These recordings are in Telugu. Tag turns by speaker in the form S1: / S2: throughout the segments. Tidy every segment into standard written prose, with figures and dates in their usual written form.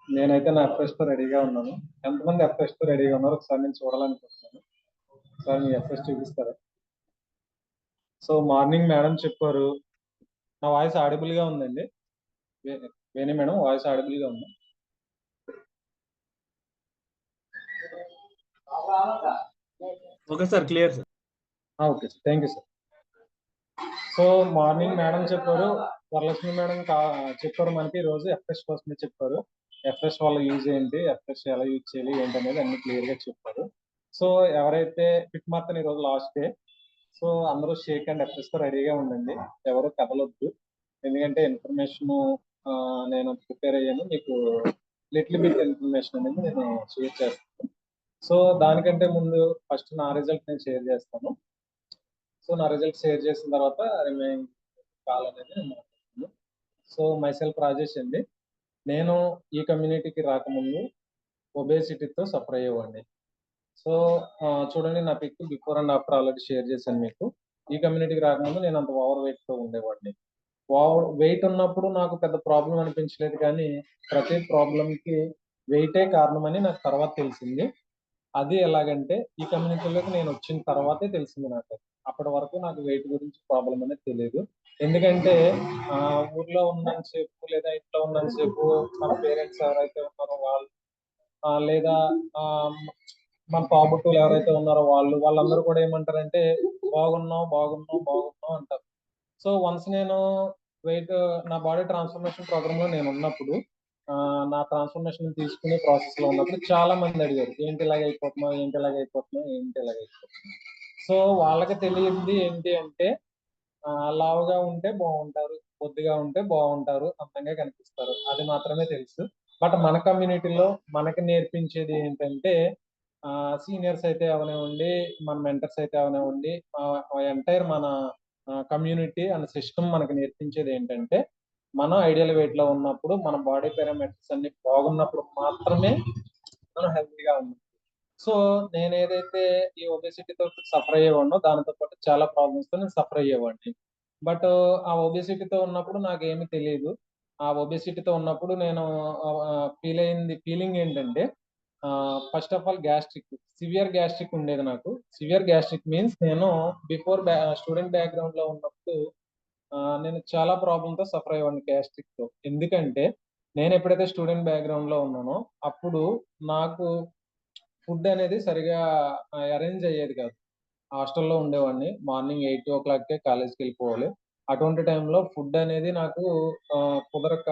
S1: నేనైతే నా ఎఫ్ఎస్‌తో రెడీగా ఉన్నాను. ఎంతమంది ఎఫ్ఎస్‌తో రెడీగా ఉన్నారో ఒకసారి నేను చూడాలనుకుంటున్నాను. ఒకసారి మీ ఎఫ్ఎస్ చూపిస్తారా? సో, మార్నింగ్ మేడం చెప్పారు. నా వాయిస్ ఆడిబుల్‌గా ఉందండి? వే వేణి మేడం వాయిస్ ఆడిబుల్‌గా ఉందా?
S2: Okay sir, clear sir.
S1: Okay sir. Thank you sir. So, morning madam చెప్పారు. వరలక్ష్మి మేడం చెప్పారు మనకి ఈరోజు ఎఫ్ఎస్ కోసమే చెప్పారు. ఎఫ్ఎస్ వల్ల యూజ్ ఏంటి? ఎఫ్ఎస్ ఎలా యూజ్ చేయాలి? ఏంటనేది అన్ని క్లియర్‌గా చెప్పారు. సో, ఎవరైతే ఫిట్ మార్త్ ఈరోజు లాస్ట్ డే. సో, అందరూ షేక్ అండ్ ఎఫ్ఎస్‌తో రెడీగా ఉండండి. ఎవరు కదలొద్దు. ఎందుకంటే ఇన్ఫర్మేషను నేను ప్రిపేర్ అయ్యాను. మీకు లిటిల్ బిట్ ఇన్ఫర్మేషన్ అనేది నేను షేర్ చేస్తాను. సో, దానికంటే ముందు ఫస్ట్ నా రిజల్ట్ నేను షేర్ చేస్తాను. సో, నా రిజల్ట్ షేర్ చేసిన తర్వాత రిమైనింగ్ కాల్ అనేది నేను మాట్లాడతాను. సో, మైసెల్ఫ్ రాజేష్ అండి. నేను ఈ కమ్యూనిటీకి రాకముందు ఒబేసిటీతో సఫర్ అయ్యేవాడిని. సో, చూడండి నా pic before and after already share చేశాను మీకు. ఈ కమ్యూనిటీకి రాకముందు నేను అంత ఓవర్ వెయిట్‌తో ఉండేవాడిని. ఓవర్ వెయిట్ ఉన్నప్పుడు నాకు పెద్ద ప్రాబ్లమ్ అనిపించలేదు కానీ, ప్రతి ప్రాబ్లమ్‌కి వెయిటే కారణమని నాకు తర్వాత తెలిసింది. అది ఎలాగంటే, ఈ కమ్యూనిటీలోకి నేనొచ్చిన తర్వాతే తెలిసింది నాకు. అప్పటి వరకు నాకు వెయిట్ గురించి ప్రాబ్లమ్ అనేది తెలీదు. ఎందుకంటే ఊర్లో ఉన్నంత సేపు లేదా ఇంట్లో ఉన్నంత సేపు మన పేరెంట్స్ ఎవరైతే ఉన్నారో వాళ్ళు లేదా ఆహ్, మన తోబుట్టువులు ఎవరైతే ఉన్నారో వాళ్ళందరూ కూడా ఏమంటారంటే, "బాగున్నావు, బాగున్నావు, బాగున్నావు" అంటారు. సో, వన్స్ నేను వెయిట్ నా బాడీ ట్రాన్స్‌ఫర్మేషన్ ప్రోగ్రామ్‌లో నేనున్నప్పుడు నా ట్రాన్స్‌ఫర్మేషన్ తీసుకునే ప్రాసెస్‌లో ఉన్నప్పుడు చాలా మంది అడిగారు. "ఏంటి ఇలాగైపోతున్నావు? ఏంటి ఇలాగైపోతున్నావు? ఏంటి ఇలాగైపోతున్నావు?" సో, వాళ్ళకి తెలియంది ఏంటి అంటే లావుగా ఉంటే బావుంటారు. బొద్దుగా ఉంటే బావుంటారు. అందంగా కనిపిస్తారు. అది మాత్రమే తెలుసు. బట్ మన కమ్యూనిటీలో మనకి నేర్పించేది ఏంటంటే సీనియర్స్ అయితే అవనివ్వండి, మన మెంటర్స్ అయితే అవనివ్వండి, ఎంటైర్ మన కమ్యూనిటీ అండ్ సిస్టమ్ మనకు నేర్పించేది ఏంటంటే, మనం ఐడియల్ వెయిట్‌లో ఉన్నప్పుడు, మన బాడీ పారామీటర్స్ అన్నీ బాగున్నప్పుడు మాత్రమే మనం హెల్తీగా ఉన్నాం. సో, నేనేదైతే ఈ ఒబేసిటీతో సఫర్ అయ్యేవాడినో, దానితో పాటు చాలా ప్రాబ్లమ్స్‌తో నేను సఫర్ అయ్యేవాడిని. బట్ ఆ ఒబేసిటీతో ఉన్నప్పుడు నాకేమి తెలీదు. ఆ ఒబేసిటీతో ఉన్నప్పుడు నేను ఫీలింగ్ ఏంటంటే first of all gastric. Severe gastric ఉండేది నాకు. సివియర్ గ్యాస్ట్రిక్ మీన్స్ నేను బిఫోర్ స్టూడెంట్ బ్యాక్‌గ్రౌండ్‌లో ఉన్నప్పుడు నేను చాలా ప్రాబ్లమ్‌తో సఫర్ అయ్యేవాడిని గ్యాస్ట్రిక్‌తో. ఎందుకంటే, నేనెప్పుడైతే స్టూడెంట్ బ్యాక్‌గ్రౌండ్‌లో ఉన్నానో, అప్పుడు నాకు ఫుడ్ అనేది సరిగ్గా అరేంజ్ అయ్యేది కాదు. హాస్టల్‌లో ఉండేవాడిని. మార్నింగ్ 8:00కే కాలేజ్‌కెళ్ళిపోవాలి. అటువంటి టైంలో ఫుడ్ అనేది నాకు కుదరక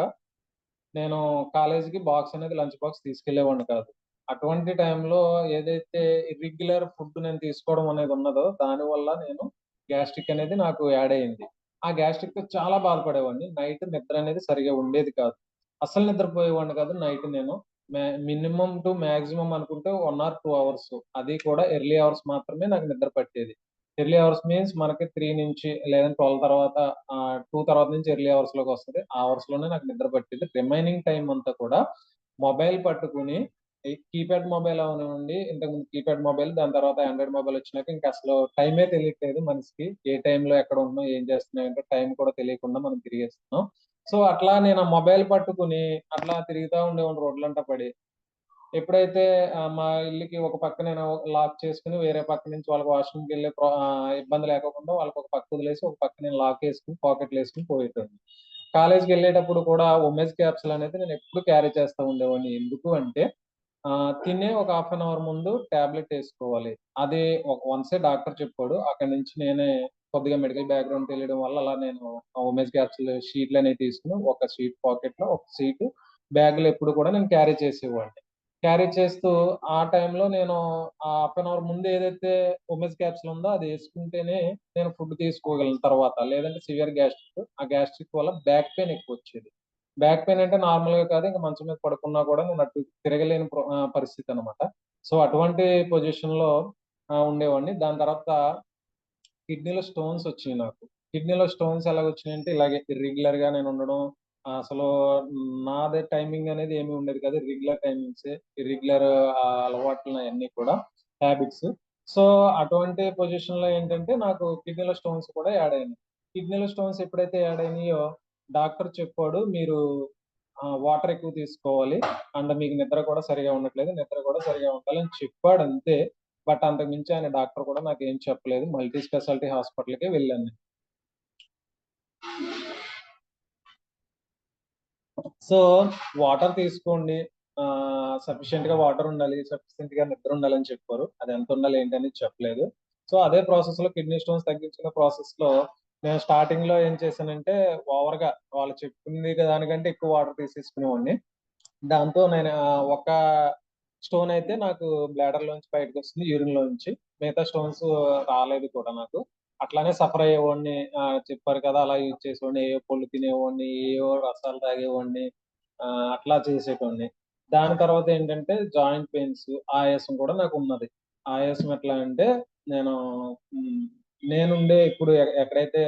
S1: నేను కాలేజ్‌కి బాక్స్ అనేది లంచ్ బాక్స్ తీసుకెళ్ళేవాడిని కాదు. అటువంటి టైంలో ఏదైతే ఇర్రెగ్యులర్ ఫుడ్ నేను తీసుకోవడం అనేది ఉన్నదో, దానివల్ల నేను గ్యాస్ట్రిక్ అనేది నాకు యాడ్ అయింది. ఆ గ్యాస్ట్రిక్‌తో చాలా బాధపడేవాడిని. నైట్ నిద్ర అనేది సరిగ్గా ఉండేది కాదు. అస్సలు నిద్రపోయేవాడిని కాదు నైట్ నేను. మినిమమ్ టు మాక్సిమం అనుకుంటే 1 ఆర్ 2 అవర్స్. అది కూడా ఎర్లీ అవర్స్ మాత్రమే నాకు నిద్ర పట్టేది. ఎర్లీ అవర్స్ మీన్స్ మనకి 3 నుంచి లేదంటే 12 తర్వాత 2 తర్వాత నుంచి ఎర్లీ అవర్స్‌లోకొస్తది. ఆ అవర్స్‌లోనే నాకు నిద్ర పట్టేది. రిమైనింగ్ టైమ్ అంతా కూడా మొబైల్ పట్టుకొని ఈ కీప్యాడ్ మొబైల్ అవనివ్వండి, ఇంతకుముందు కీప్యాడ్ మొబైల్ దాని తర్వాత ఆండ్రాయిడ్ మొబైల్ వచ్చినాక ఇంక అసలు టైమే తెలియట్లేదు మనిషికి. ఏ టైంలో ఎక్కడ ఉంటున్నాం, ఏం చేస్తున్నాం ఏంటో టైం కూడా తెలియకుండా మనం తిరిగేస్తున్నాం. సో, అట్లా నేను ఆ మొబైల్ పట్టుకొని అట్లా తిరుగుతా ఉండేవాడిని రోడ్లంట పడి. ఎప్పుడైతే మా ఇల్లుకి ఒక పక్క నేను లాక్ చేసుకొని వేరే పక్క నుంచి వాళ్ళకి వాష్‌రూమ్‌కెళ్ళే ఇబ్బంది లేకోకుండా వాళ్ళకి ఒక పక్క వదిలేసి, ఒక పక్క నేను లాకేసుకొని పాకెట్‌లో ఏసుకొని పోయేటోడిని. కాలేజ్‌కెళ్ళేటప్పుడు కూడా ఒమెస్ క్యాప్సూల్ అనేది నేను ఎప్పుడు క్యారీ చేస్తా ఉండేవాడిని. ఎందుకు అంటే తినే ఒక హాఫ్ అన్ అవర్ ముందు టాబ్లెట్ ఏసుకోవాలి. అది వన్సే డాక్టర్ చెప్పాడు. అక్కడి నుంచి నేనే కొద్దిగా మెడికల్ బ్యాక్‌గ్రౌండ్ తెలియడం వల్ల అలా నేను ఒమెస్ క్యాప్సూల్ షీట్‌లనేవి తీసుకొని ఒక షీట్ పాకెట్‌లో, ఒక షీటు బ్యాగ్‌లో ఎప్పుడు కూడా నేను క్యారీ చేసేవాడిని. క్యారీ చేస్తూ ఆ టైంలో నేను ఆ హాఫ్ అన్ అవర్ ముందు ఏదైతే ఒమెస్ క్యాప్సూల్ ఉందో అది యేసుకుంటేనే నేను ఫుడ్ తీసుకోగలను తర్వాత. లేదంటే సివియర్ గ్యాస్ట్రిక్. ఆ గ్యాస్ట్రిక్ వల్ల బ్యాక్ పెయిన్ ఎక్కువొచ్చేది. బ్యాక్ పెయిన్ అంటే నార్మల్‌గా కాదు. ఇంక మంచం మీద పడుకున్నా కూడా నేను అటు తిరగలేని పరిస్థితనమాట. సో, అటువంటి పొజిషన్‌లో ఉండేవాడిని. దాని తర్వాత కిడ్నీలో స్టోన్స్ వచ్చినియి నాకు. కిడ్నీలో స్టోన్స్ ఎలాగొచ్చినాయంటే ఇలాగే ఇర్రెగ్యులర్‌గా నేను ఉండడం. అసలు నాదే టైమింగ్ అనేది ఏమి ఉండేది కాదు. ఇర్రెగ్యులర్ టైమింగ్సే. ఇర్రెగ్యులర్ అలవాట్లు అయన్నీ కూడా హాబిట్స్. సో, అటువంటి పొజిషన్‌లో ఏంటంటే నాకు కిడ్నీలో స్టోన్స్ కూడా యాడ్ అయినాయి. కిడ్నీలో స్టోన్స్ ఎప్పుడైతే యాడ్ అయినాయో డాక్టర్ చెప్పాడు. మీరు వాటర్ ఎక్కువ తీసుకోవాలి అండ్ మీకు నిద్ర కూడా సరిగా ఉండట్లేదు, నిద్ర కూడా సరిగా ఉండాలని చెప్పాడు అంతే. బట్ అంతకు మించి ఆయన డాక్టర్ కూడా నాకు ఏం చెప్పలేదు. మల్టీ స్పెషాలిటీ హాస్పిటల్‌కే వెళ్ళాను. సో వాటర్ తీసుకోండి, సఫిషియెంట్ గా వాటర్ ఉండాలి, సఫిషియెంట్ గా నిద్ర ఉండాలని చెప్పారు. అది ఎంత ఉండాలి ఏంటి అనేది చెప్పలేదు. సో అదే ప్రాసెస్ లో కిడ్నీ స్టోన్స్ తగ్గించుకునే ప్రాసెస్ లో నేను స్టార్టింగ్ లో ఏం చేశానంటే ఓవర్ గా వాళ్ళు చెప్పింది దానికంటే ఎక్కువ వాటర్ తీసేసుకునేవాడిని. దాంతో నేను ఒక స్టోన్ అయితే నాకు బ్లాడర్ లోంచి బయటకు వస్తుంది, యూరిన్ లోంచి. మిగతా స్టోన్స్ రాలేదు కూడా నాకు. అట్లానే సఫర్ అయ్యేవాడిని. చెప్పారు కదా అలా యూజ్ చేసేవాడిని, ఏవో పళ్ళు తినేవాడిని, ఏవో రసాలు తాగేవాడిని, అట్లా చేసేటోడిని. దాని తర్వాత ఏంటంటే జాయింట్ పెయిన్స్, ఆయాసం కూడా నాకు ఉన్నది. ఆయాసం ఎట్లా అంటే నేను ఉమ్, నేనుండే ఇప్పుడు ఎక్కడైతే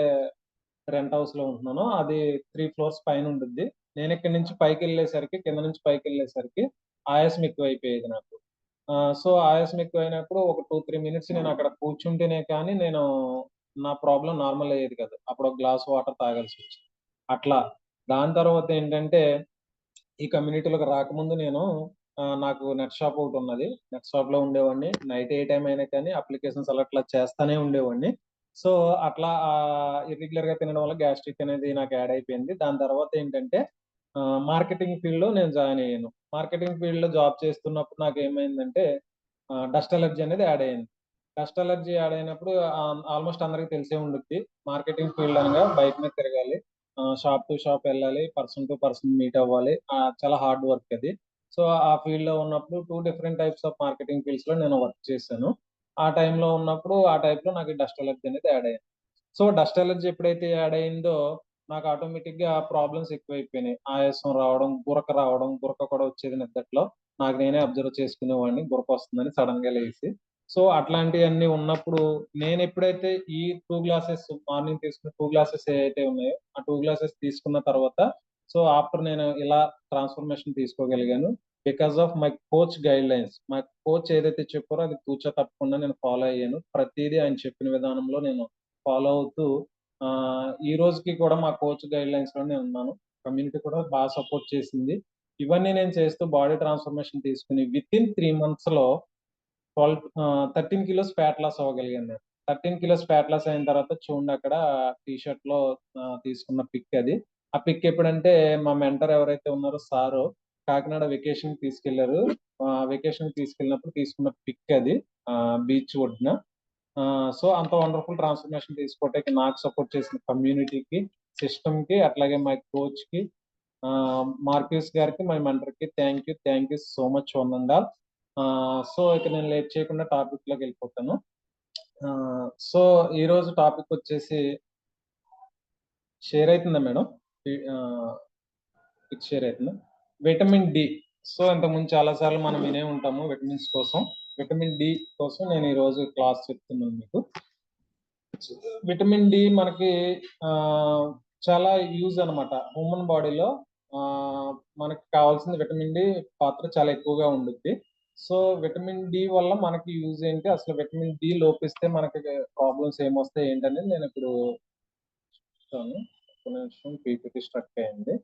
S1: రెంట్ హౌస్ లో ఉంటున్నానో అది 3 ఫ్లోర్స్ పైన ఉంటుంది. నేను ఇక్కడి నుంచి పైకి వెళ్ళేసరికి, కింద నుంచి పైకి వెళ్ళేసరికి ఆయాసం ఎక్కువైపోయేది నాకు. సో ఆయాసం ఎక్కువైనప్పుడు ఒక 2, 3 మినిట్స్ నేను అక్కడ కూర్చుంటేనే కానీ నా ప్రాబ్లం నార్మల్ అయ్యేది కాదు. అప్పుడు ఒక గ్లాస్ వాటర్ తాగాల్సి వచ్చేది. అట్లా దాని తర్వాత ఏంటంటే ఈ కమ్యూనిటీలోకి రాకముందు నేను నాకు నెట్ షాప్ ఒకటి ఉన్నది. నెట్ షాప్ లో ఉండేవాడిని. నైట్ ఏ టైం అయినా కానీ అప్లికేషన్స్ అట్లా చేస్తానే ఉండేవాడిని. సో అట్లా ఇర్రెగ్యులర్ గా తినడం వల్ల గ్యాస్ట్రిక్ అనేది నాకు యాడ్ అయిపోయింది. దాని తర్వాత ఏంటంటే మార్కెటింగ్ ఫీల్డ్ లో నేను జాయిన్ అయ్యాను. మార్కెటింగ్ ఫీల్డ్ లో జాబ్ చేస్తున్నప్పుడు నాకు ఏమైందంటే డస్ట్ అలర్జీ అనేది యాడ్ అయింది. డస్ట్ అలర్జీ యాడ్ అయినప్పుడు ఆల్మోస్ట్ అందరికి తెలిసే ఉండుద్ది. మార్కెటింగ్ ఫీల్డ్ అనగా బైక్ మీద తిరగాలి, షాప్ టు షాప్ వెళ్ళాలి, పర్సన్ టు పర్సన్ మీట్ అవ్వాలి. చాలా హార్డ్ వర్క్ అది. సో ఆ ఫీల్డ్ లో ఉన్నప్పుడు 2 different types of marketing fields లో నేను వర్క్ చేశాను. ఆ టైంలో ఉన్నప్పుడు ఆ టైప్ లో నాకు డస్ట్ అలర్జీ అనేది యాడ్ అయింది. సో డస్ట్ అలర్జీ ఎప్పుడైతే యాడ్ అయిందో నాకు ఆటోమేటిక్ గా ప్రాబ్లమ్స్ ఎక్కువైపోయినాయి. ఆయాసం రావడం, గురక కూడా వచ్చేది నిద్దట్లో. నాకు నేనే అబ్జర్వ్ చేసుకునేవాడిని గురక వస్తుందని సడన్ గా లేసి. సో అట్లాంటివన్నీ ఉన్నప్పుడు నేను ఎప్పుడైతే ఈ 2 గ్లాసెస్ మార్నింగ్ తీసుకున్న 2 గ్లాసెస్ ఏవైతే ఉన్నాయో ఆ 2 గ్లాసెస్ తీసుకున్న తర్వాత సో ఆఫ్టర్ నేను ఇలా ట్రాన్స్ఫర్మేషన్ తీసుకోగలిగాను. Because of my coach guidelines. మా కోచ్ ఏదైతే చెప్పారో అది తూచా తప్పకుండా నేను ఫాలో అయ్యాను. ప్రతిదీ ఆయన చెప్పిన విధానంలో నేను ఫాలో అవుతూ ఈ రోజుకి కూడా మా కోచ్ గైడ్ లైన్స్ లోనే ఉన్నాను. కమ్యూనిటీ కూడా బాగా సపోర్ట్ చేసింది. ఇవన్నీ నేను చేస్తూ బాడీ ట్రాన్స్ఫర్మేషన్ తీసుకుని వితిన్ 3 మంత్స్ లో 13 కిలోస్ ఫ్యాట్ లాస్ అవ్వగలిగాను నేను. 13 కిలోస్ ఫ్యాట్ లాస్ అయిన తర్వాత చూడండి అక్కడ టీ షర్ట్ లో తీసుకున్న పిక్ అది. ఆ పిక్ ఎప్పుడంటే మా మెంటర్ ఎవరైతే ఉన్నారో సారు కాకినాడ వెకేషన్ తీసుకెళ్లారు. వెకేషన్ తీసుకెళ్ళినప్పుడు తీసుకున్న పిక్ అది, బీచ్ ఒడ్డున. సో అంత వండర్ఫుల్ ట్రాన్స్ఫర్మేషన్ తీసుకోవటానికి నాకు సపోర్ట్ చేసిన కమ్యూనిటీకి, సిస్టమ్ కి, అట్లాగే మై కోచ్ కి, మార్క్యూస్ గారికి, మై మెంటర్ కి థ్యాంక్ యూ సో మచ్ వందనాలు. సో ఇక నేను లేట్ చేయకుండా టాపిక్ లోకి వెళ్ళిపోతాను. సో ఈ రోజు టాపిక్ వచ్చేసి షేర్ అవుతుందా మేడం? ఇది షేర్ అవుతుందా? Vitamin D. సో ఇంతకుముందు చాలా సార్లు మనం వినే ఉంటాము విటమిన్స్ కోసం. విటమిన్ డి కోసం నేను ఈ రోజు క్లాస్ చెప్తున్నాను మీకు. విటమిన్ డి మనకి చాలా యూజ్ అన్నమాట. హ్యూమన్ బాడీలో మనకి కావాల్సిన విటమిన్ డి పాత్ర చాలా ఎక్కువగా ఉండుద్ది. సో విటమిన్ డి వల్ల మనకి యూజ్ ఏంటి, అసలు విటమిన్ డి లోపిస్తే మనకి ప్రాబ్లమ్స్ ఏమొస్తాయి ఏంటనేది నేను ఇప్పుడు చెప్తాను. ఒక్క నిమిషం పీపీటీ స్ట్రక్ అయింది.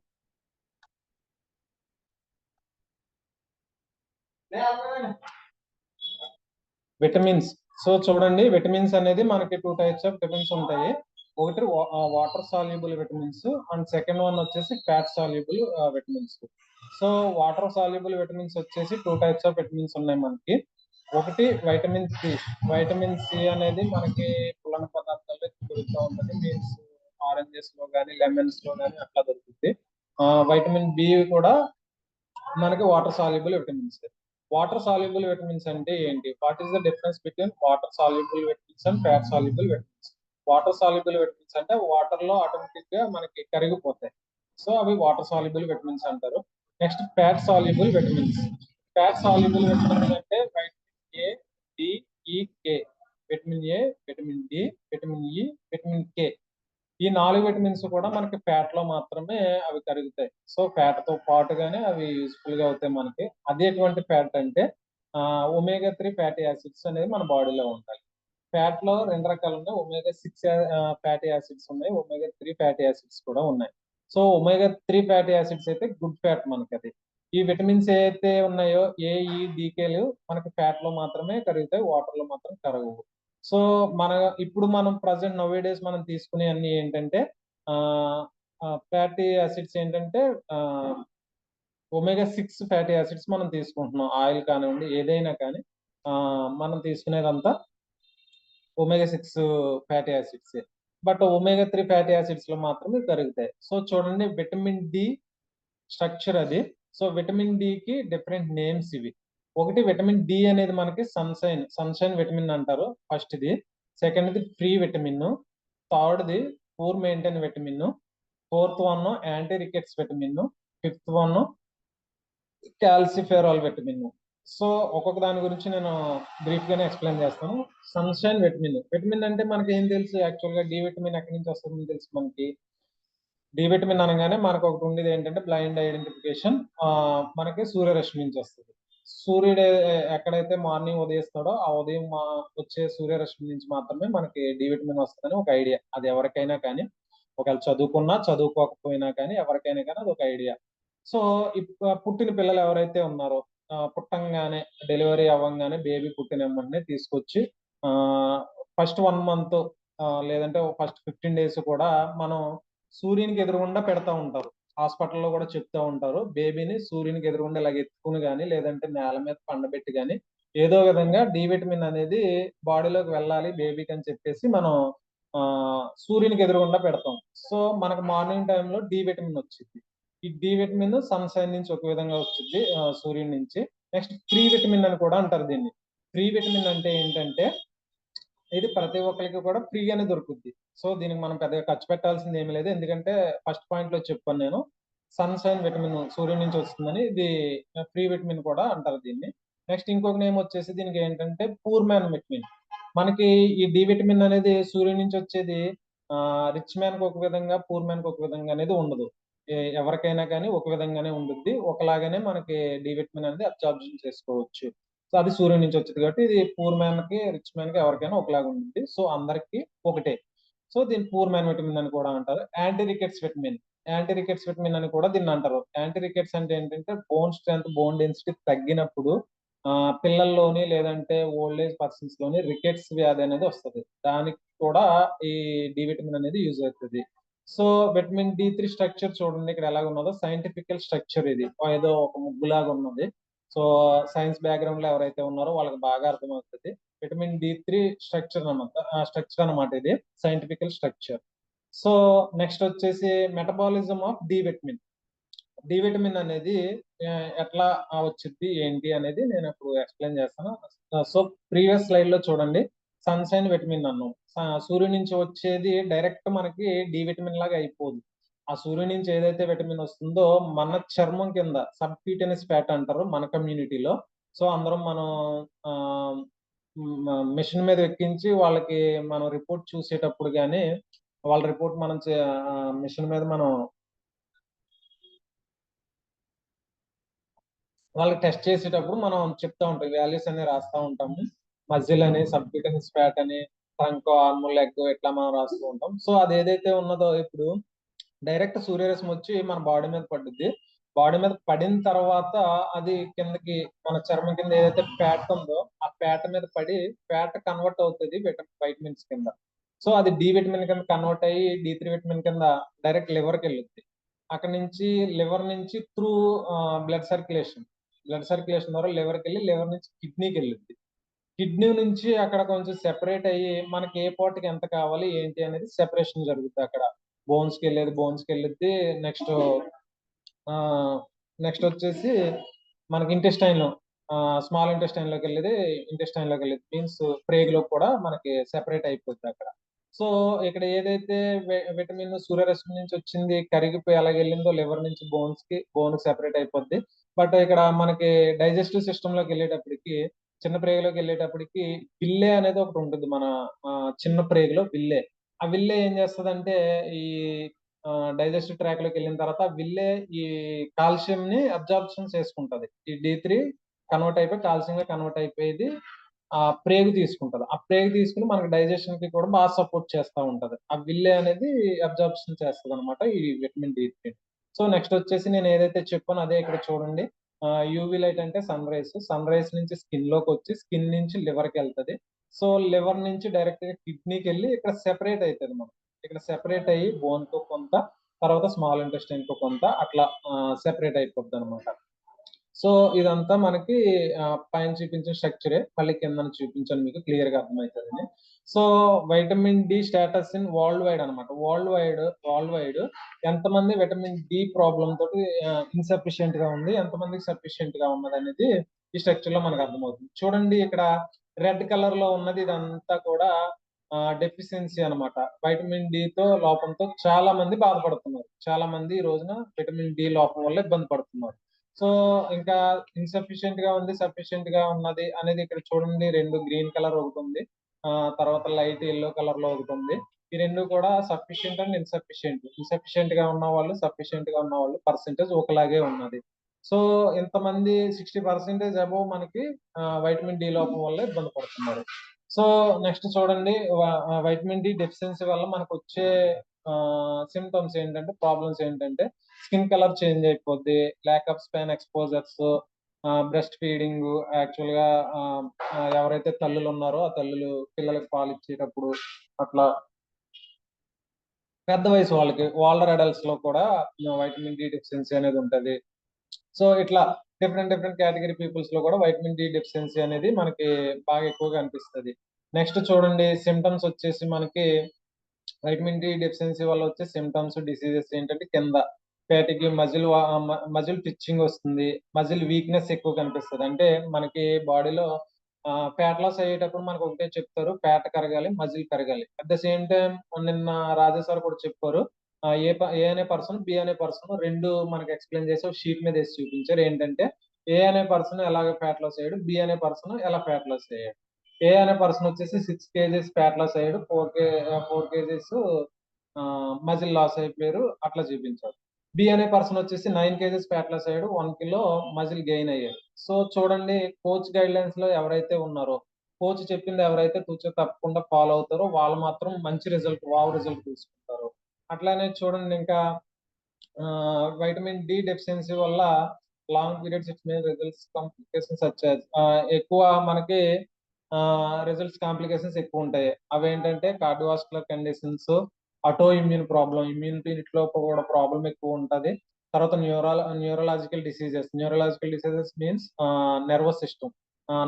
S1: విటమిన్స్. సో చూడండి, విటమిన్స్ అనేది మనకి 2 టైప్స్ ఆఫ్ విటమిన్స్ ఉంటాయి. ఒకటి water soluble vitamins and second one వచ్చేసి fat soluble vitamins. So water soluble vitamins వచ్చేసి 2 టైప్స్ ఆఫ్ విటమిన్స్ ఉన్నాయి మనకి. ఒకటి వైటమిన్ సి. వైటమిన్ సి అనేది మనకి పుల్లన పదార్థాల్లో దొరుకుతూ ఉంటుంది. మీన్స్ ఆరెంజెస్ లో కానీ, లెమన్స్ లో కానీ అట్లా దొరుకుతుంది. వైటమిన్ బి కూడా మనకి water soluble vitamins. Water soluble vitamins అంటే ఏంటి? What is the difference between water soluble vitamins and fat soluble vitamins? Water soluble vitamins అంటే వాటర్ లో ఆటోమేటిక్ గా మనకి కరిగిపోతాయి. సో అవి వాటర్ సాల్యుబుల్ విటమిన్స్ అంటారు. Next fat soluble vitamins. Fat soluble vitamins అంటే vitamin A, D, E, K. Vitamin A, vitamin D, vitamin E, vitamin K. ఈ 4 విటమిన్స్ కూడా మనకి ఫ్యాట్ లో మాత్రమే అవి కరుగుతాయి. సో ఫ్యాట్ తో పాటుగానే అవి యూస్ఫుల్ గా అవుతాయి మనకి. అది ఎటువంటి ఫ్యాట్ అంటే ఒమేగా 3 ఫ్యాటీ యాసిడ్స్ అనేది మన బాడీలో ఉంటాయి. ఫ్యాట్ లో 2 రకాలు ఉన్నాయి. ఒమేగా 6 ఫ్యాటీ యాసిడ్స్ ఉన్నాయి, ఒమేగా 3 ఫ్యాటీ యాసిడ్స్ కూడా ఉన్నాయి. సో ఒమేగా 3 ఫ్యాటీ యాసిడ్స్ అయితే గుడ్ ఫ్యాట్ మనకి అది. ఈ విటమిన్స్ ఏవైతే ఉన్నాయో AEDKలు మనకి ఫ్యాట్ లో మాత్రమే కరుగుతాయి, వాటర్ లో మాత్రం కరగవు. సో ఇప్పుడు మనం ప్రజెంట్ నౌ డేస్ మనం తీసుకునే అన్ని ఏంటంటే ఫ్యాటీ యాసిడ్స్ ఏంటంటే ఒమేగా 6 ఫ్యాటీ యాసిడ్స్ మనం తీసుకుంటున్నాం. ఆయిల్ కానివ్వండి ఏదైనా కానీ మనం తీసుకునేదంతా omega 6 fatty acids. But omega 3 fatty acids లో మాత్రమే కరుగుతాయి. సో చూడండి విటమిన్ డి స్ట్రక్చర్ అది. సో విటమిన్ డి కి డిఫరెంట్ నేమ్స్ ఇవి. ఒకటి విటమిన్ డి అనేది మనకి సన్‌షైన్ విటమిన్ అంటారు ఫస్ట్‌ది. సెకండ్‌ది ఫ్రీ విటమిన్. థర్డ్‌ది poor maintain vitamin. Fourth one anti rickets vitamin. Fifth one calciferol vitamin. So ఒక్కొక్క దాని గురించి నేను బ్రీఫ్ గానే ఎక్స్‌ప్లెయిన్ చేస్తాను. సన్‌షైన్ విటమిన్ అంటే మనకి ఏం తెలుసు యాక్చువల్‌గా డి విటమిన్ ఎక్కడి నుంచి వస్తుందని తెలుసు మనకి. డి విటమిన్ అనగానే మనకు ఒకటి ఉండేది ఏంటంటే బ్లైండ్ ఐడెంటిఫికేషన్. మనకి సూర్యరశ్మి నుంచి వస్తుంది. సూర్యుడు ఎక్కడైతే మార్నింగ్ ఉదయిస్తాడో ఆ ఉదయం వచ్చే సూర్యరశ్మి నుంచి మాత్రమే మనకి డి విటమిన్ వస్తుందని ఒక ఐడియా. అది ఎవరికైనా కానీ ఒకవేళ చదువుకున్నా చదువుకోకపోయినా కానీ ఎవరికైనా కానీ అది ఒక ఐడియా. సో పుట్టిన పిల్లలు ఎవరైతే ఉన్నారో పుట్టంగానే డెలివరీ అవ్వంగానే బేబీ పుట్టిన వెంటనే తీసుకొచ్చి ఫస్ట్ 1 మంత్ లేదంటే ఫస్ట్ 15 డేస్ కూడా మనం సూర్యునికి ఎదురుగుండా పెడతా ఉంటారు. హాస్పిటల్‌లో కూడా చెప్తా ఉంటారు. బేబీని సూర్యునికి ఎదురుగుండా ఇలాగ ఎత్తుకొని గాని, లేదంటే నేల మీద పండబెట్టి గాని, ఏదో విధంగా డి విటమిన్ అనేది బాడీలోకి వెళ్ళాలి బేబీకి అని చెప్పేసి మనం సూర్యునికి ఎదురుగుండా పెడతాం. సో మనకు మార్నింగ్ టైమ్‌లో డి విటమిన్ వచ్చిద్ది. ఈ డి విటమిన్ సన్‌షైన్ నుంచి ఒక విధంగా వచ్చిద్ది సూర్యుని నుంచి. నెక్స్ట్ ఫ్రీ విటమిన్ అని కూడా అంటారు దీన్ని. ఫ్రీ విటమిన్ అంటే ఏంటంటే ఇది ప్రతి ఒక్కళ్ళకి కూడా ఫ్రీగానే దొరుకుద్ది. సో దీనికి మనం పెద్దగా ఖర్చు పెట్టాల్సింది ఏమీ లేదు. ఎందుకంటే ఫస్ట్ పాయింట్‌లో చెప్పాను నేను. సన్‌షైన్ విటమిన్ సూర్యుని నుంచి వస్తుందని. ఇది ఫ్రీ విటమిన్ కూడా అంటారు దీన్ని. నెక్స్ట్ ఇంకొక నేమ్ వచ్చేసి దీనికి ఏంటంటే పూర్ మ్యాన్ విటమిన్. మనకి ఈ డి విటమిన్ అనేది సూర్యుని నుంచి వచ్చేది రిచ్ మ్యాన్‌కి ఒక విధంగా, పూర్ మ్యాన్‌కి ఒక విధంగా అనేది ఉండదు. ఎవరికైనా కానీ ఒక విధంగానే ఉండుద్ది. ఒకలాగానే మనకి డి విటమిన్ అనేది అబ్జార్ప్షన్ చేసుకోవచ్చు. సో అది సూర్యుని నుంచి వచ్చేది కాబట్టి ఇది పూర్ మ్యాన్‌కి, రిచ్ మ్యాన్‌కి ఎవరికైనా ఒకలాగా ఉండిద్ది. సో అందరికి ఒకటే. సో దీన్ని పూర్ మ్యాన్ విటమిన్ అని కూడా అంటారు. Anti rickets vitamin. Anti rickets vitamin అని కూడా దీన్ని అంటారు. యాంటీ రికెట్స్ అంటే ఏంటంటే బోన్ స్ట్రెంత్, బోన్ డెన్సిటీ తగ్గినప్పుడు పిల్లల్లోని లేదంటే ఓల్డ్ ఏజ్ పర్సన్స్‌లోని రికెట్స్ వ్యాధి అనేది వస్తది. దానికి కూడా ఈ డి విటమిన్ అనేది యూజ్ అవుతది. సో విటమిన్ డి3 స్ట్రక్చర్ చూడండి ఇక్కడ ఎలాగున్నదో సైంటిఫికల్ స్ట్రక్చర్ ఇది. ఏదో ఒక ముగ్గులాగా ఉన్నది. సో సైన్స్ బ్యాక్‌గ్రౌండ్‌లో ఎవరైతే ఉన్నారో వాళ్ళకి బాగా అర్థమవుతది. విటమిన్ డి3 స్ట్రక్చర్ అన్నమాట ఇది. Scientifical structure. సో నెక్స్ట్ వచ్చేసి metabolism of D vitamin. D vitamin అనేది ఎట్లా వచ్చిద్ది ఏంటి అనేది నేను ఇప్పుడు ఎక్స్‌ప్లెయిన్ చేస్తాను. సో ప్రీవియస్ స్లైడ్‌లో చూడండి సన్‌షైన్ విటమిన్ అన్నాం. సూర్యుని నుంచి వచ్చేది డైరెక్ట్ మనకి డి విటమిన్ లాగా అయిపోదు. ఆ సూర్యుని నుంచి ఏదైతే విటమిన్ వస్తుందో మన చర్మం కింద సబ్‌క్యూటేనియస్ ఫ్యాట్ అంటారు మన కమ్యూనిటీలో. సో అందరం మనం ఆహ్, మెషిన్ మీద ఎక్కించి వాళ్ళకి మనం రిపోర్ట్ చూసేటప్పుడు గాని, వాళ్ళ రిపోర్ట్ మనం మెషిన్ మీద మనం వాళ్ళకి టెస్ట్ చేసేటప్పుడు మనం చెప్తా ఉంటాం. వాల్యూస్ అన్ని రాస్తా ఉంటాము. మజిల్ అని, సబ్‌క్యూటేనియస్ ఫ్యాట్ అని, ట్రంక్, ఆర్మ్, లెగ్ ఇట్లా మనం రాస్తూ ఉంటాం. సో అదేదైతే ఉన్నదో ఇప్పుడు డైరెక్ట్ సూర్యరశ్మి వచ్చి మన బాడీ మీద పడుద్ది. బాడీ మీద పడిన తర్వాత అది కిందకి మన చర్మం కింద ఏదైతే ఫ్యాట్ ఉందో, ఆ ఫ్యాట్ మీద పడి ఫ్యాట్ కన్వర్ట్ అవుతది వైటమిన్స్ కింద. సో అది డి విటమిన్ కింద కన్వర్ట్ అయ్యి డి3 విటమిన్ కింద డైరెక్ట్ లివర్‌కెళ్ళుద్ది. అక్కడి నుంచి లివర్ నుంచి త్రూ బ్లడ్ సర్క్యులేషన్ ద్వారా లివర్‌కెళ్ళి లివర్ నుంచి కిడ్నీకెళ్ళుద్ది. కిడ్నీ నుంచి అక్కడ కొంచెం సెపరేట్ అయ్యి మనకి ఏ పార్ట్‌కి ఎంత కావాలి ఏంటి అనేది సెపరేషన్ జరుగుద్ది అక్కడ. బోన్స్‌కెళ్ళిద్ది. నెక్స్ట్ ఆహ్, నెక్స్ట్ వచ్చేసి మనకి స్మాల్ ఇంటెస్టైన్‌లోకెళ్ళేది మీన్స్ ప్రేగులోకి కూడా మనకి సెపరేట్ అయిపోద్ది అక్కడ. సో ఇక్కడ ఏదైతే విటమిన్ సూర్యరశ్మి నుంచి వచ్చింది కరిగిపోయి ఎలాగెళ్ళిందో లివర్ నుంచి బోన్‌కి సెపరేట్ అయిపోద్ది. బట్ ఇక్కడ మనకి డైజెస్టివ్ సిస్టమ్‌లోకెళ్ళేటప్పటికి చిన్న ప్రేగులోకెళ్ళేటప్పటికి విల్లే అనేది ఒకటి ఉంటుంది. మన చిన్న ప్రేగులో విల్లే. ఆ విల్లే ఏం చేస్తదంటే ఈ డైజెస్టివ్ ట్రాక్‌లోకెళ్ళిన తర్వాత ఆ విల్లే ఈ కాల్షియంని అబ్జార్ప్షన్ చేసుకుంటది. ఈ డి3 కన్వర్ట్ అయిపోయి కాల్షియంగా కన్వర్ట్ అయిపోయేది ఆ ప్రేగు తీసుకుంటది. ఆ ప్రేగు తీసుకొని మనకి డైజెషన్ కి కూడా బాగా సపోర్ట్ చేస్తా ఉంటది. ఆ విల్లే అనేది అబ్జార్ప్షన్ చేస్తదనమాట ఈ విటమిన్ డి3. సో నెక్స్ట్ వచ్చేసి నేను ఏదైతే చెప్పానో అదే ఇక్కడ చూడండి. యూవీ లైట్ అంటే సన్ రైస్. సన్ రైస్ నుంచి స్కిన్ లోకొచ్చి స్కిన్ నుంచి లివర్‌కెళ్తది. సో లివర్ నుంచి డైరెక్ట్‌గా కిడ్నీకెళ్ళి ఇక్కడ సెపరేట్ అయితది మనకి. ఇక్కడ సెపరేట్ అయ్యి బోన్‌తో కొంత, తర్వాత స్మాల్ ఇంటెస్టైన్‌తో కొంత అట్లా సెపరేట్ అయిపోద్దనమాట. సో ఇదంతా మనకి పైన చూపించిన స్ట్రక్చరే. మళ్ళీ కిందన చూపించాను మీకు క్లియర్‌గా అర్థమైతదని. So vitamin D status in worldwide అనమాట. వరల్డ్ వైడ్ ఎంతమంది విటమిన్ డి ప్రాబ్లమ్ తోటి ఇన్‌సఫిషియెంట్‌గా ఉంది, ఎంతమందికి సఫిషియెంట్‌గా ఉన్నదనేది ఈ స్ట్రక్చర్‌లో మనకు అర్థమవుతుంది. చూడండి ఇక్కడ రెడ్ కలర్‌లో ఉన్నది ఇదంతా కూడా డెఫిషియన్సీ అనమాట. వైటమిన్ డితో లోపంతో చాలా మంది బాధపడుతున్నారు. చాలా మంది ఈ రోజున విటమిన్ డి లోపం వల్ల ఇబ్బంది పడుతున్నారు. సో ఇంకా ఇన్‌సఫిషియెంట్‌గా ఉంది, సఫిషియెంట్‌గా ఉన్నది అనేది ఇక్కడ చూడండి 2 గ్రీన్ కలర్ ఒకటుంది. తర్వాత లైట్ యెల్లో కలర్‌లో ఒకటుంది. ఈ 2 కూడా సఫిషియెంట్ అండ్ ఇన్‌సఫిషియెంట్. ఇన్‌సఫిషియెంట్‌గా ఉన్నవాళ్ళు, సఫిషియెంట్‌గా ఉన్నవాళ్ళు పర్సెంటేజ్ ఒకలాగే ఉన్నది. సో ఇంతమంది 60% అబోవ్ మనకి వైటమిన్ డి లోపం వల్ల ఇబ్బంది పడుతున్నారు. సో నెక్స్ట్ చూడండి వైటమిన్ డి డెఫిషియన్సీ వల్ల మనకొచ్చే సింప్టమ్స్ ఏంటంటే, ప్రాబ్లమ్స్ ఏంటంటే స్కిన్ కలర్ చేంజ్ అయిపోద్ది. Lack of span exposures, breast feeding యాక్చువల్‌గా ఎవరైతే తల్లులున్నారో, ఆ తల్లులు పిల్లలకి పాలిచ్చేటప్పుడు అట్లా పెద్ద వయసు వాళ్ళకి, ఓల్డర్ అడల్ట్స్‌లో కూడా వైటమిన్ డి డెఫిషియన్సీ అనేది ఉంటది. సో ఇట్లా డిఫరెంట్ కేటగరీ పీపుల్స్‌లో కూడా వైటమిన్ డి డెఫిషియన్సీ అనేది మనకి బాగా ఎక్కువగా అనిపిస్తది. నెక్స్ట్ చూడండి సింప్టమ్స్ వచ్చేసి మనకి వైటమిన్ డి డెఫిషియన్సీ వల్ల వచ్చే సింప్టమ్స్, డిసీజెస్ ఏంటంటే కింద ఫ్యాటిగ్, మజిల్ ట్విచ్చింగ్ వస్తుంది. మజిల్ వీక్‌నెస్ ఎక్కువ కనిపిస్తది. అంటే మనకి బాడీలో ఫ్యాట్ లాస్ అయ్యేటప్పుడు మనకు ఒకటే చెప్తారు. ఫ్యాట్ కరగాలి, మజిల్ పెరగాలి. అట్ ద సేమ్ టైమ్ నిన్న రాజా సార్ కూడా చెప్పారు. ఏ అనే పర్సన్, బి అనే పర్సన్ 2 మనకి ఎక్స్‌ప్లెయిన్ చేసి ఒక షీట్ మీద ఏసి చూపించారు. ఏంటంటే ఏ అనే పర్సన్ ఎలాగ ఫ్యాట్ లాస్ అయ్యాడు, బి అనే పర్సన్ ఎలా ఫ్యాట్ లాస్ అయ్యాడు. ఏ అనే పర్సన్ వచ్చేసి 6 కేజీస్ ఫ్యాట్ లాస్ అయ్యాడు. 4 కేజీస్ మజిల్ లాస్ అయిపోయారు. అట్లా చూపించారు. బి అనే పర్సన్ వచ్చేసి 9 కేజీస్ ఫ్యాట్ లాస్ అయ్యాడు. 1 కిలో మజిల్ గెయిన్ అయ్యాడు. సో చూడండి కోచ్ గైడ్‌లైన్స్‌లో ఎవరైతే ఉన్నారో, కోచ్ చెప్పింది ఎవరైతే తూచా తప్పకుండా ఫాలో అవుతారో వాళ్ళు మాత్రం మంచి రిజల్ట్, వావ్ రిజల్ట్ తీసుకుంటారు. అట్లానే చూడండి ఇంకా వైటమిన్ డి డెఫిషియన్సీ వల్ల long periods it may results complications such as ఎక్కువ మనకి రిజల్ట్స్ కాంప్లికేషన్స్ ఎక్కువుంటాయి. అవేంటంటే cardiovascular conditions, autoimmune problem, ఇమ్యూనిటీలో కూడా ప్రాబ్లమ్ ఎక్కువుంటది. తర్వాత neurological diseases means nervous system.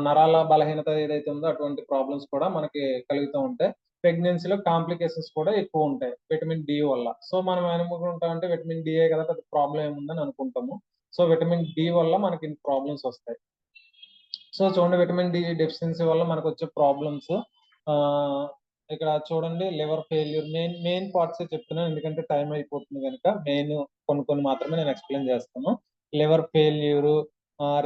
S1: నరాల బలహీనత ఏదైతే ఉందో అటువంటి ప్రాబ్లమ్స్ కూడా మనకి కలుగుతూ ఉంటాయి. ప్రెగ్నెన్సీలో కాంప్లికేషన్స్ కూడా ఎక్కువుంటాయి విటమిన్ డి వల్ల. సో మనం ఏమనుకుంటామంటే విటమిన్ డియే కదా పెద్ద ప్రాబ్లమ్ ఏముందని అనుకుంటాము. సో విటమిన్ డి వల్ల మనకి ఇన్ని ప్రాబ్లమ్స్ వస్తాయి. సో చూడండి విటమిన్ డి డెఫిషియన్సీ వల్ల మనకొచ్చే ప్రాబ్లమ్స్ ఆహ్, ఇక్కడ చూడండి లివర్ ఫెయిల్యూర్ మెయిన్ పార్ట్సే చెప్తున్నాను. ఎందుకంటే టైం అయిపోతుంది గనుక కొన్ని మాత్రమే నేను ఎక్స్‌ప్లెయిన్ చేస్తాను. Liver failure,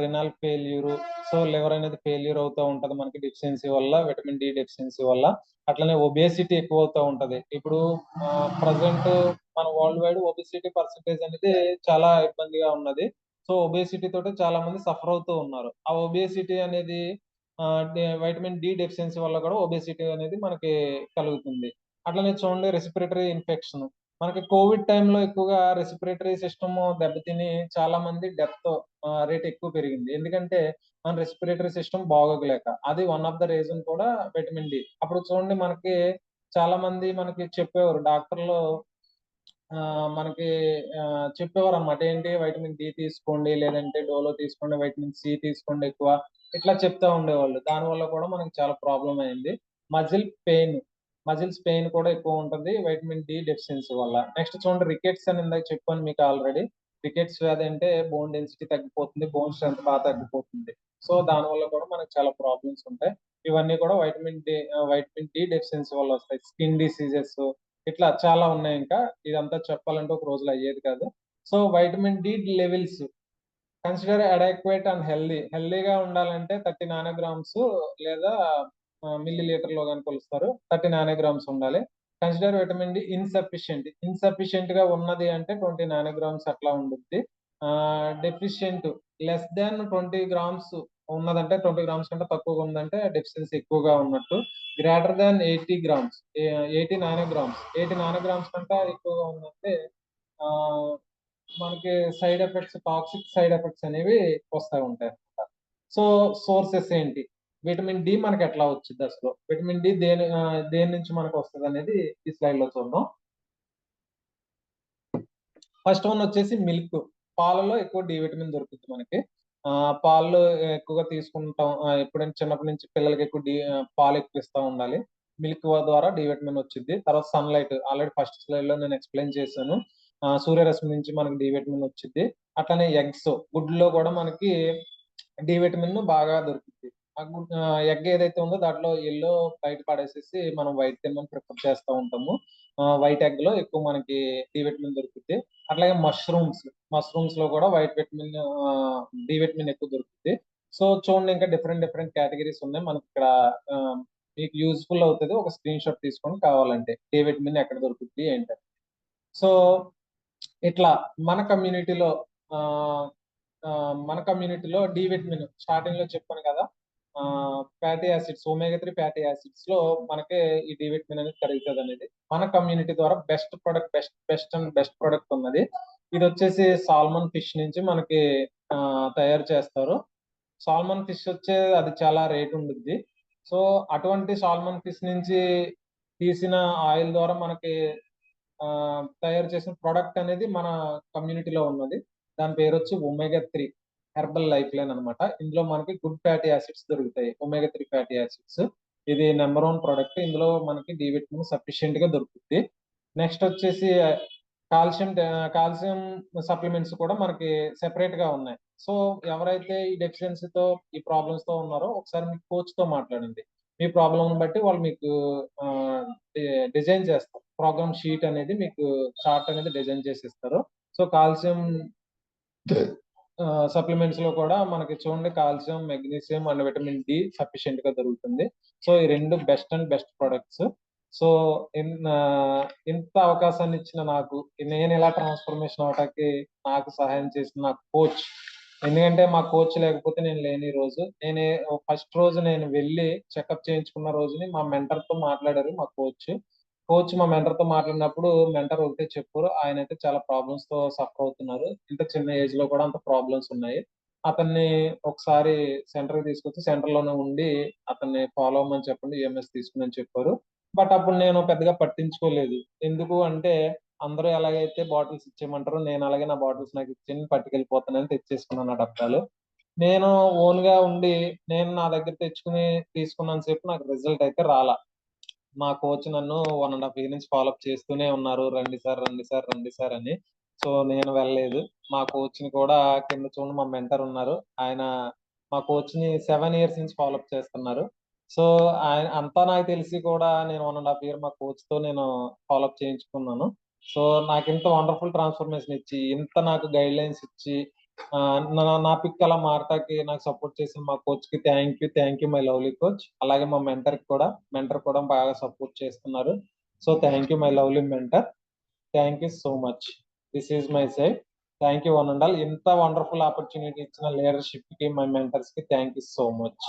S1: renal failure. So liver అనేది ఫెయిల్యూర్ అవుతా ఉంటది మనకి డెఫిషియన్సీ వల్ల, విటమిన్ డి డెఫిషియన్సీ వల్ల. అట్లనే ఒబేసిటీ ఎక్కువవుతా ఉంటది. ఇప్పుడు ప్రెజెంట్ మన వరల్డ్ వైడ్ ఒబేసిటీ పర్సెంటేజ్ అనేది చాలా ఇబ్బందిగా ఉన్నది. సో ఒబేసిటీ తోటి చాలా మంది సఫర్ అవుతూ ఉన్నారు. ఆ ఒబేసిటీ అనేది వైటమిన్ డి డెఫిషియన్సీ వల్ల కూడా ఒబేసిటీ అనేది మనకి కలుగుతుంది. అట్లనే చూడండి రెస్పిరేటరీ ఇన్ఫెక్షన్. మనకి కోవిడ్ టైమ్‌లో ఎక్కువగా రెస్పిరేటరీ సిస్టమ్ దెబ్బతిని చాలా మంది డెత్ రేట్ ఎక్కువ పెరిగింది. ఎందుకంటే మన రెస్పిరేటరీ సిస్టమ్ బాగోగలేక. అది వన్ ఆఫ్ ద రీజన్ కూడా విటమిన్ డి. అప్పుడు చూడండి మనకి చాలా మంది మనకి చెప్పేవారు డాక్టర్‌లు మనకి చెప్పేవారన్నమాట. ఏంటి వైటమిన్ డి తీసుకోండి, లేదంటే డోలో తీసుకోండి, వైటమిన్ సి తీసుకోండి ఎక్కువ. ఇట్లా చెప్తా ఉండేవాళ్ళు. దానివల్ల కూడా మనకి చాలా ప్రాబ్లమ్ అయింది. మజిల్ పెయిన్, మజిల్స్ పెయిన్ కూడా ఎక్కువ ఉంటది వైటమిన్ డి డెఫిషియన్సీ వల్ల. నెక్స్ట్ చూడండి రికెట్స్ అని ఇందాక చెప్పాను మీకు ఆల్రెడీ. రికెట్స్ వ్యాధి అంటే బోన్ డెన్సిటీ తగ్గిపోతుంది. బోన్ స్ట్రెంత్ బాగా తగ్గిపోతుంది. సో దానివల్ల కూడా మనకు చాలా ప్రాబ్లమ్స్ ఉంటాయి. ఇవన్నీ కూడా వైటమిన్ డి డెఫిషియన్సీ వల్ల వస్తాయి. స్కిన్ డిసీజెస్ ఇట్లా చాలా ఉన్నాయింకా. ఇదంతా చెప్పాలంటే ఒక రోజులో అయ్యేది కాదు. So, vitamin D levels consider adequate and healthy. హెల్తీగా ఉండాలంటే 30 నానోగ్రామ్స్ లేదా మిల్లీ లీటర్‌లో గాని కొలుస్తారు. 30 నానోగ్రామ్స్ ఉండాలి. Consider vitamin D insufficient. ఇన్‌సఫిషియెంట్‌గా ఉన్నది అంటే 20 నానోగ్రామ్స్ అట్లా ఉండుద్ది. డెఫిషియెంట్ లెస్ థాన్ 20 గ్రామ్స్ ఉన్నదంటే 20 గ్రామ్స్ కంటే తక్కువగా ఉందంటే డెఫిషియన్సీ ఎక్కువగా ఉన్నట్టు. Greater than 80 grams 80 nanograms 80 nanograms కంటే ఎక్కువగా ఉందంటే మనకి side effects, toxic side effects అనేవి వస్తా ఉంటాయి అన్నమాట. సో సోర్సెస్ ఏంటి? విటమిన్ డి మనకి ఎట్లా వచ్చింది అసలు? విటమిన్ డి దేని నుంచి మనకు వస్తుంది అనేది ఈ స్లైడ్ లో చూద్దాం. ఫస్ట్ వన్ వచ్చేసి మిల్క్. పాలలో ఎక్కువ డి విటమిన్ దొరుకుతుంది మనకి. పాలు ఎక్కువగా తీసుకుంటాం. ఎప్పుడైనా చిన్నప్పటి నుంచి పిల్లలకి ఎక్కువ పాలు ఎక్కువ ఇస్తా ఉండాలి. మిల్క్ ద్వారా డి విటమిన్ వచ్చింది. తర్వాత సన్‌లైట్ ఆల్రెడీ ఫస్ట్ స్లైడ్ లో నేను ఎక్స్‌ప్లెయిన్ చేశాను. సూర్యరశ్మి నుంచి మనకి డి విటమిన్ వచ్చిద్ది. అట్లనే ఎగ్స్, గుడ్లో కూడా మనకి డి విటమిన్ బాగా దొరుకుద్ది. ఎగ్ ఏదైతే ఉందో దాంట్లో యెల్లో బయట పడేసేసి మనం వైట్ తినమని ప్రిఫర్ చేస్తా ఉంటాము. వైట్ ఎగ్ లో ఎక్కువ మనకి డి విటమిన్ దొరుకుద్ది. అట్లాగే మష్రూమ్స్ లో కూడా డి విటమిన్ ఎక్కువ దొరుకుతుంది. సో చూడండి, ఇంకా డిఫరెంట్ కేటగిరీస్ ఉన్నాయి మనకి ఇక్కడ. మీకు యూజ్ఫుల్ అవుతుంది, ఒక స్క్రీన్ షాట్ తీసుకొని కావాలంటే డి విటమిన్ ఎక్కడ దొరుకుతుంది ఏంటంటే. సో ఇట్లా మన కమ్యూనిటీలో డి విటమిన్ స్టార్టింగ్ లో చెప్పాను కదా, fatty acids, omega 3 fatty acids లో మనకి ఈ డి విటమిన్ అనేది కరుగుతుంది అనేది. మన కమ్యూనిటీ ద్వారా బెస్ట్ ప్రొడక్ట్ ఉన్నది. ఇది వచ్చేసి సాల్మన్ ఫిష్ నుంచి మనకి తయారు చేస్తారు. సాల్మన్ ఫిష్ అది చాలా రేట్ ఉంటుంది. సో అటువంటి సాల్మన్ ఫిష్ నుంచి తీసిన ఆయిల్ ద్వారా మనకి తయారు చేసిన ప్రొడక్ట్ అనేది మన కమ్యూనిటీలో ఉన్నది. దాని పేరు వచ్చి ఒమేగా 3 హెర్బల్ లైఫ్ లైన్ అనమాట. ఇందులో మనకి గుడ్ ఫ్యాటీ యాసిడ్స్ దొరుకుతాయి, ఒమేగా 3 ఫ్యాటీ యాసిడ్స్. ఇది నెంబర్ 1 ప్రొడక్ట్. ఇందులో మనకి డి విటమిన్ సఫిషియెంట్ గా దొరుకుతుంది. నెక్స్ట్ వచ్చేసి కాల్షియం సప్లిమెంట్స్ కూడా మనకి సెపరేట్ గా ఉన్నాయి. సో ఎవరైతే ఈ డెఫిషియన్సీతో, ఈ ప్రాబ్లమ్స్ తో ఉన్నారో ఒకసారి మీ కోచ్ తో మాట్లాడండి. మీ ప్రాబ్లం బట్టి వాళ్ళు మీకు డిజైన్ చేస్తారు. ప్రోగ్రామ్ షీట్ అనేది మీకు చార్ట్ అనేది డిజైన్ చేసి ఇస్తారు. సో కాల్షియం సప్లిమెంట్స్ లో కూడా మనకి చూడండి, calcium, magnesium and vitamin D sufficient గా దొరుకుతుంది. సో ఈ రెండు బెస్ట్ ప్రొడక్ట్స్. సో ఇంత అవకాశాన్ని ఇచ్చిన నాకు, నేను ఇలా ట్రాన్స్ఫర్మేషన్ అవటానికి నాకు సహాయం చేసిన నా కోచ్. ఎందుకంటే మా కోచ్ లేకపోతే నేను లేని రోజు. ఫస్ట్ రోజు నేను వెళ్ళి చెకప్ చేయించుకున్న రోజుని మా మెంటర్ తో మాట్లాడారు మా కోచ్. మా మెంటర్ తో మాట్లాడినప్పుడు మెంటర్ ఒకటే చెప్పారు, ఆయన అయితే చాలా ప్రాబ్లమ్స్ తో సఫర్ అవుతున్నారు. ఇంత చిన్న ఏజ్ లో కూడా అంత ప్రాబ్లమ్స్ ఉన్నాయి. అతన్ని ఒకసారి సెంటర్ కి తీసుకొచ్చి సెంటర్ లోనే ఉండి అతన్ని ఫాలో అవ్వమని చెప్పండి, ఈఎంఎస్ తీసుకుని చెప్పారు. బట్ అప్పుడు నేను పెద్దగా పట్టించుకోలేదు. ఎందుకు అంటే అందరూ ఎలాగైతే బాటిల్స్ ఇచ్చేయమంటారో నేను అలాగే నా బాటిల్స్ నాకు ఇచ్చి పట్టుకెళ్ళిపోతానని తెచ్చేసుకున్నాను ఆ డబ్బాలు. నేను ఓన్ గా ఉండి నేను నా దగ్గర తెచ్చుకుని తీసుకున్నంత సేపు నాకు రిజల్ట్ అయితే రాలా. మా కోచ్ నన్ను 1.5 ఇయర్ నుంచి ఫాలో అప్ చేస్తూనే ఉన్నారు, రండి సార్ అని. సో నేను వెళ్ళలేదు. మా కోచ్ ని కూడా కింద చూడండి, మా మెంటర్ ఉన్నారు, ఆయన మా కోచ్ ని 7 ఇయర్స్ నుంచి ఫాలో అప్ చేస్తున్నారు. సో ఆయన అంతా నాకు తెలిసి కూడా నేను 1.5 ఇయర్ మా కోచ్ తో నేను ఫాలో అప్ చేయించుకున్నాను. సో నాకు ఇంత వండర్ఫుల్ ట్రాన్స్ఫర్మేషన్ ఇచ్చి, ఇంత నాకు గైడ్ లైన్స్ ఇచ్చి, నా పిక్ అలా మారటానికి నాకు సపోర్ట్ చేసిన మా కోచ్ కి thank you my lovely coach. అలాగే మా మెంటర్ కూడా బాగా సపోర్ట్ చేస్తున్నారు. So thank you my lovely mentor. Thank you so much. This is my side. Thank you one and all. ఇంత వండర్ఫుల్ ఆపర్చునిటీ ఇచ్చిన లీడర్షిప్ కి, మై మెంటర్స్ కి థ్యాంక్ యూ సో మచ్.